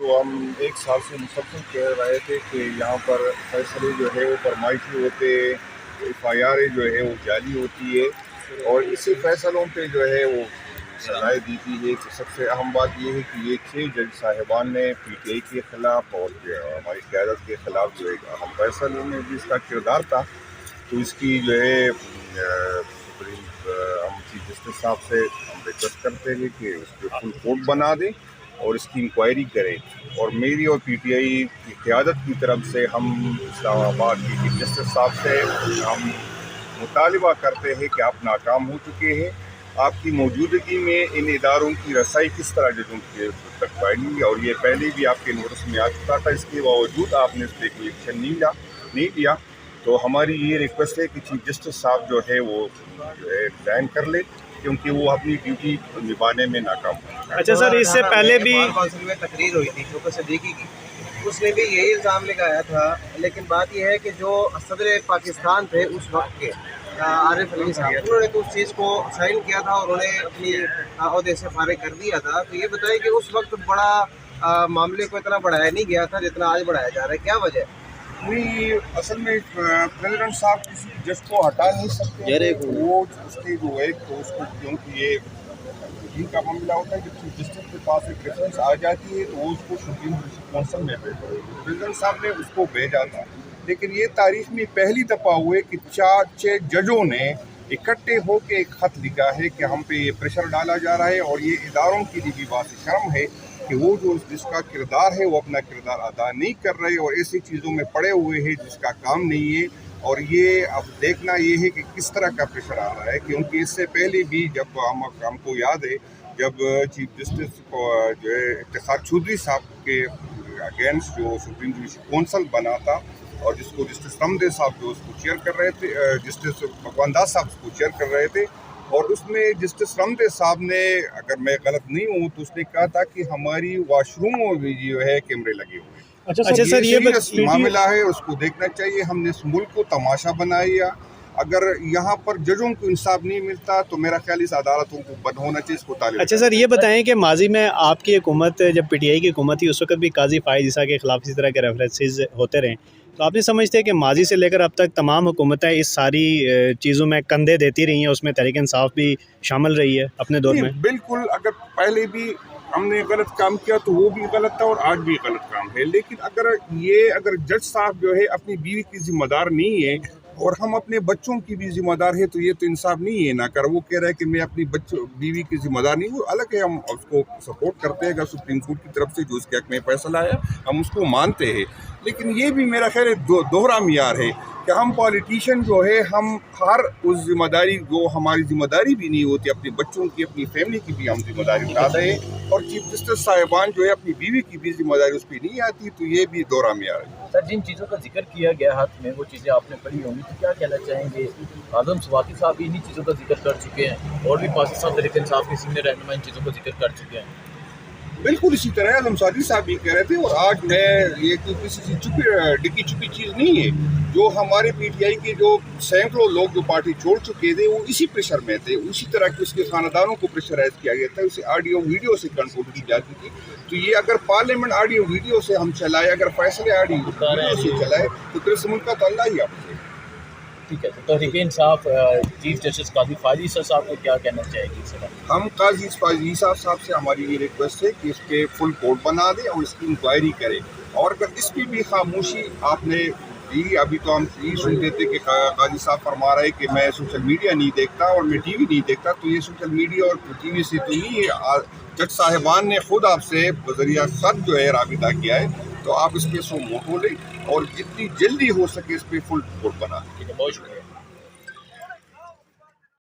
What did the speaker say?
تو ہم ایک سال سے مسلسل کہہ رہے تھے کہ یہاں پر فیصلے جو ہے وہ فرمائشی ہوتے، ایف آئی آر جو ہے وہ جعلی ہوتی ہے، اور اسی فیصلوں پہ جو ہے وہ سزائیں دیتی ہے۔ کہ سب سے اہم بات یہ ہے کہ یہ 6 جج صاحبان نے پی ٹی آئی کے خلاف اور ہماری قیادت کے خلاف جو ایک اہم فیصلوں میں بھی اس کا کردار تھا، تو اس کی جو ہے ہم چیف جسٹس صاحب سے ہم ریکویسٹ کرتے ہیں کہ اس پہ فل کوڈ بنا دیں اور اس کی انکوائری کریں، اور میری اور پی ٹی آئی کی قیادت کی طرف سے ہم اسلام آباد کے چیف جسٹس صاحب سے ہم مطالبہ کرتے ہیں کہ آپ ناکام ہو چکے ہیں، آپ کی موجودگی میں ان اداروں کی رسائی کس طرح ججوں کے تک پائے گی، اور یہ پہلے بھی آپ کے نوٹس میں آ چکا تھا، اس کے باوجود آپ نے اس پہ کوئی ایکشن نہیں لیا۔ تو ہماری یہ ریکویسٹ ہے کہ چیف جسٹس صاحب جو ہے وہ ریزائن کر لے، کیونکہ وہ اپنی ڈیوٹی نبھانے میں ناکام ہو۔ اچھا سر، اس سے پہلے بھی کونسل میں تقریر ہوئی تھی شوکت صدیقی کی، اس نے بھی یہی الزام لگایا تھا، لیکن بات یہ ہے کہ جو صدر پاکستان تھے اس وقت کے عارف علوی صاحب، انہوں نے تو اس چیز کو سائن کیا تھا اور انہیں اپنی عہدے سے فارغ کر دیا تھا۔ تو یہ بتائیں کہ اس وقت بڑا معاملے کو اتنا بڑھایا نہیں گیا تھا جتنا آج بڑھایا جا رہا ہے، کیا وجہ ہے؟ نہیں، اصل میں پریزیڈنٹ صاحب کسی جج کو ہٹا نہیں سکتے، وہ اس کے جو ہے تو اس کو، کیونکہ یہ ان کا معاملہ ہوتا ہے کہ چیف جسٹس کے پاس ایک ریفرنس آ جاتی ہے تو وہ اس کو سپریم کونسل میں بھیجتے ہیں، پریزیڈنٹ صاحب نے اس کو بھیجا تھا، لیکن یہ تاریخ میں پہلی دفعہ ہوئے کہ 4 ججوں نے اکٹھے ہو کے ایک خط لکھا ہے کہ ہم پہ یہ پریشر ڈالا جا رہا ہے، اور یہ اداروں کے لیے بھی بات شرم ہے کہ وہ جو جس کا کردار ہے وہ اپنا کردار ادا نہیں کر رہے اور ایسی چیزوں میں پڑے ہوئے ہیں جس کا کام نہیں ہے۔ اور یہ اب دیکھنا یہ ہے کہ کس طرح کا پریشر آ رہا ہے، کیونکہ اس سے پہلے بھی جب ہم کو یاد ہے جب چیف جسٹس کو جو ہے افتخار چودھری صاحب کے اگینسٹ جو سپریم جوڈیشل کونسل بنا تھا، اور جس کو جسٹس رمدے صاحب جو اس کو چیئر کر رہے تھے، جسٹس بھگوان داس صاحب اس کو چیئر کر رہے تھے، اور اس میں جسٹس رمدے صاحب نے، اگر میں غلط نہیں ہوں تو اس نے کہا تھا کہ ہماری واش روموں میں جو ہے کیمرے لگے ہوئے ہیں۔ اچھا سر، یہ سیریس معاملہ ہے، اس کو دیکھنا چاہیے۔ ہم نے اس ملک کو تماشا بنایا، اگر یہاں پر ججوں کو انصاف نہیں ملتا تو میرا خیال اس عدالتوں کو بند ہونا چاہیے، اس کو تعلیم۔ اچھا سر، یہ بتائیں کہ ماضی میں آپ کی حکومت، جب پی ٹی آئی کی حکومت تھی، اس وقت بھی قاضی فائز عیسیٰ کے خلاف اسی طرح کے ریفرنسز ہوتے رہے، تو آپ نہیں سمجھتے کہ ماضی سے لے کر اب تک تمام حکومتیں اس ساری چیزوں میں کندھے دیتی رہی ہیں، اس میں تحریک انصاف بھی شامل رہی ہے اپنے دور میں؟ بالکل، اگر پہلے بھی ہم نے غلط کام کیا تو وہ بھی غلط تھا اور آج بھی غلط کام ہے، لیکن اگر جج صاحب جو ہے اپنی بیوی کی ذمہ دار نہیں ہے اور ہم اپنے بچوں کی بھی ذمہ دار ہے، تو یہ تو انصاف نہیں ہے۔ نہ کر وہ کہہ رہا ہے کہ میں اپنی بیوی کی ذمہ دار نہیں ہوں، الگ ہے، ہم اس کو سپورٹ کرتے ہیں، اگر سپریم کورٹ کی طرف سے جو اس کے حق میں فیصلہ آیا ہم اس کو مانتے ہیں، لیکن یہ بھی میرا خیال ہے دوہرا معیار ہے کہ ہم پالیٹیشین جو ہے ہم ہر اس ذمہ داری، جو ہماری ذمہ داری بھی نہیں ہوتی، اپنے بچوں کی، اپنی فیملی کی بھی ہم ذمہ داری اٹھاتے ہیں، اور چیف جسٹس صاحبان جو ہے اپنی بیوی کی بھی ذمہ داری اس پہ نہیں آتی، تو یہ بھی دوہرا معیار ہے۔ سر، جن چیزوں کا ذکر کیا گیا ہاتھ میں، وہ چیزیں آپ نے پڑھی ہوں گی، تو کیا کہنا چاہیں گے؟ اعظم سواتی صاحب بھی انہی چیزوں کا ذکر کر چکے ہیں، اور بھی پاکستان تحریک انصاف کے سینئر رہنما ان چیزوں کا ذکر کر چکے ہیں۔ بالکل اسی طرح اعظم سعدی صاحب بھی کہہ رہے تھے، اور آج میں یہ کسی سے ڈکی چھپی چیز نہیں ہے، جو ہمارے پی ٹی آئی کے جو سینکڑوں لوگ جو پارٹی چھوڑ چکے تھے وہ اسی پریشر میں تھے، اسی طرح کہ اس کے خاندانوں کو پریشرائز کیا گیا تھا، اسے آڈیو ویڈیو سے کنٹرول کی جاتی تھی، تو یہ اگر پارلیمنٹ آڈیو ویڈیو سے ہم چلائے، اگر فیصلے آڈیو ویڈیو سے چلائے تو پھر اس ملک کا تو اللہ ہی آپ سے۔ ٹھیک ہے، تو تحریک انصاف چیف جسٹس قاضی فائز عیسیٰ صاحب کو کیا کہنا چاہے گی اس وقت؟ ہم قاضی فائز عیسیٰ صاحب سے ہماری یہ ریکویسٹ ہے کہ اس کے فل کوڈ بنا دے اور اس کی انکوائری کرے، اور اگر اس کی بھی خاموشی آپ نے دی، ابھی تو ہم یہ سنتے تھے کہ قاضی صاحب فرما رہے کہ میں سوشل میڈیا نہیں دیکھتا اور میں ٹی وی نہیں دیکھتا، تو یہ سوشل میڈیا اور ٹی وی سے تو نہیں ہے، جج صاحبان نے خود آپ سے بذریعہ خط جو ہے رابطہ کیا ہے، تو آپ اس پہ سو موٹو لیں اور جتنی جلدی ہو سکے اس پہ فل کوڈ بنا دیں۔ ٹھیک ہے، بہت شکریہ۔